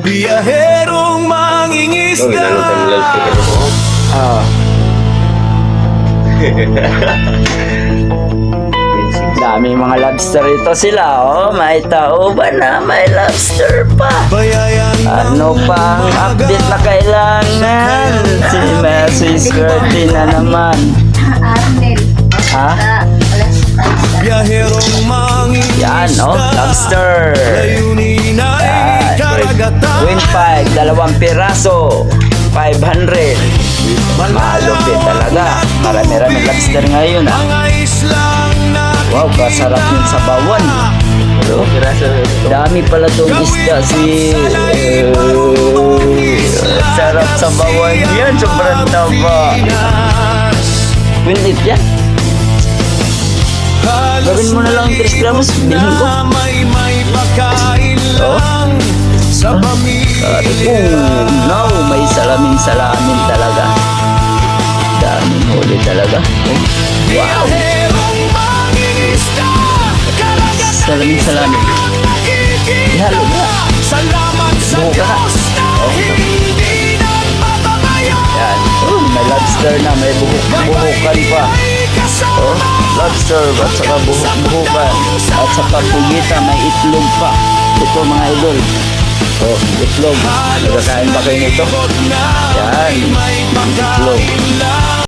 Biyaherong mangingisda. Ah. Dami mga lobster ito sila, oh. May tauban na, may lobster pa. Bayayang Ano pang update na kailangan? Si Messi Skirty na naman. Arnel. Ha? biyaherong mangingisda. Yan, oh, lobster. Layunin ay Yan. karagatan. Win 5, 2 piraso. 500. Malupit talaga. Marami-rami lobster ngayon, ah. Mga islang Wow, kasarap yung sabawan. Pero, dami pala tong isda si... sarap sabawan yan. Sobrang taba. Winlit yan. Gawin mo na lang 3 gramos. Bilhin ko. May pagkain lang sa pamilya. No, may salamin talaga. Daming huli talaga. Wow. Biyaherong mangingisda. Salamin. Ihalo na. Salamat sa Buka. Diyos na hindi nagpapabayaan. Yan. Oh, may lobster na. May buhukan pa. Oh, lobster at saka buhukan. At saka pugita. May itlog pa. Ito mga idol. Oh, itlog. Nagkakain ba kayo nito? Yan. Itlog.